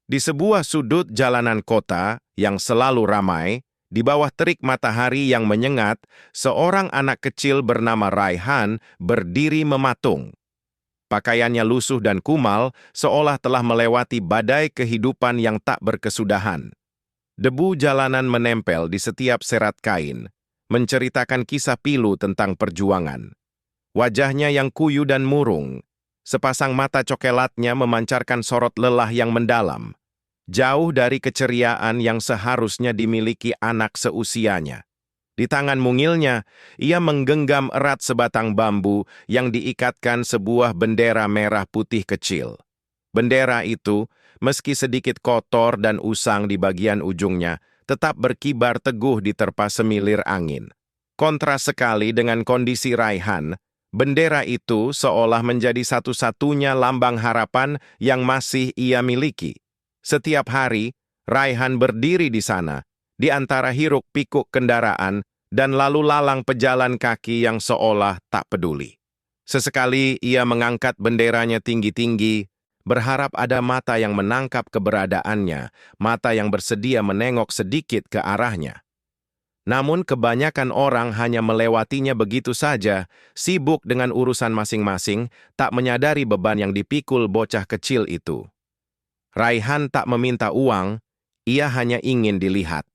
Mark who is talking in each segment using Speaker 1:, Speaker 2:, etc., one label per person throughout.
Speaker 1: Di sebuah sudut jalanan kota yang selalu ramai, di bawah terik matahari yang menyengat, seorang anak kecil bernama Raihan berdiri mematung. Pakaiannya lusuh dan kumal, seolah telah melewati badai kehidupan yang tak berkesudahan. Debu jalanan menempel di setiap serat kain, menceritakan kisah pilu tentang perjuangan. Wajahnya yang kuyu dan murung, sepasang mata cokelatnya memancarkan sorot lelah yang mendalam, jauh dari keceriaan yang seharusnya dimiliki anak seusianya. Di tangan mungilnya, ia menggenggam erat sebatang bambu yang diikatkan sebuah bendera merah putih kecil. Bendera itu, meski sedikit kotor dan usang di bagian ujungnya, tetap berkibar teguh diterpa semilir angin. Kontras sekali dengan kondisi Raihan, bendera itu seolah menjadi satu-satunya lambang harapan yang masih ia miliki. Setiap hari, Raihan berdiri di sana, di antara hiruk-pikuk kendaraan dan lalu lalang pejalan kaki yang seolah tak peduli. Sesekali ia mengangkat benderanya tinggi-tinggi, berharap ada mata yang menangkap keberadaannya, mata yang bersedia menengok sedikit ke arahnya. Namun kebanyakan orang hanya melewatinya begitu saja, sibuk dengan urusan masing-masing, tak menyadari beban yang dipikul bocah kecil itu. Raihan tak meminta uang, ia hanya ingin dilihat.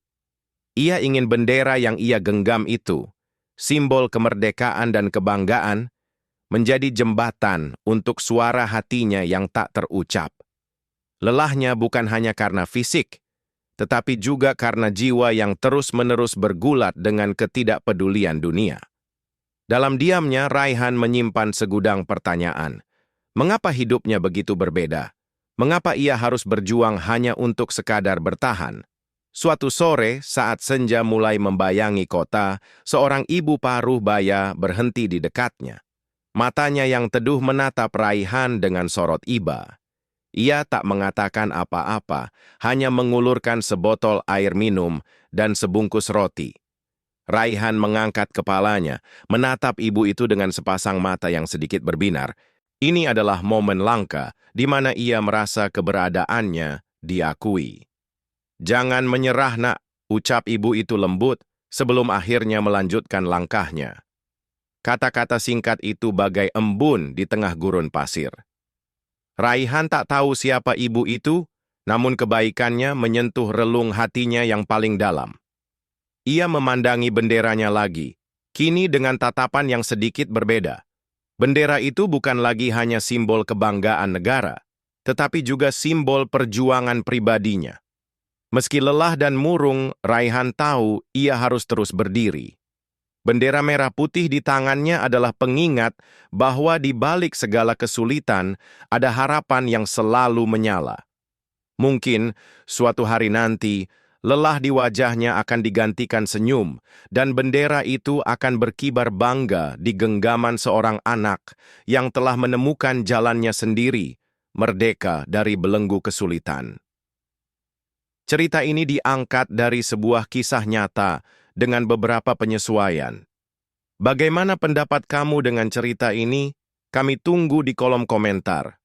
Speaker 1: Ia ingin bendera yang ia genggam itu, simbol kemerdekaan dan kebanggaan, menjadi jembatan untuk suara hatinya yang tak terucap. Lelahnya bukan hanya karena fisik, tetapi juga karena jiwa yang terus-menerus bergulat dengan ketidakpedulian dunia. Dalam diamnya, Raihan menyimpan segudang pertanyaan. Mengapa hidupnya begitu berbeda? Mengapa ia harus berjuang hanya untuk sekadar bertahan? Suatu sore, saat senja mulai membayangi kota, seorang ibu paruh baya berhenti di dekatnya. Matanya yang teduh menatap Raihan dengan sorot iba. Ia tak mengatakan apa-apa, hanya mengulurkan sebotol air minum dan sebungkus roti. Raihan mengangkat kepalanya, menatap ibu itu dengan sepasang mata yang sedikit berbinar. Ini adalah momen langka di mana ia merasa keberadaannya diakui. "Jangan menyerah, nak," ucap ibu itu lembut sebelum akhirnya melanjutkan langkahnya. Kata-kata singkat itu bagai embun di tengah gurun pasir. Raihan tak tahu siapa ibu itu, namun kebaikannya menyentuh relung hatinya yang paling dalam. Ia memandangi benderanya lagi, kini dengan tatapan yang sedikit berbeda. Bendera itu bukan lagi hanya simbol kebanggaan negara, tetapi juga simbol perjuangan pribadinya. Meski lelah dan murung, Raihan tahu ia harus terus berdiri. Bendera merah putih di tangannya adalah pengingat bahwa di balik segala kesulitan ada harapan yang selalu menyala. Mungkin suatu hari nanti, lelah di wajahnya akan digantikan senyum, dan bendera itu akan berkibar bangga di genggaman seorang anak yang telah menemukan jalannya sendiri, merdeka dari belenggu kesulitan. Cerita ini diangkat dari sebuah kisah nyata dengan beberapa penyesuaian. Bagaimana pendapat kamu dengan cerita ini? Kami tunggu di kolom komentar.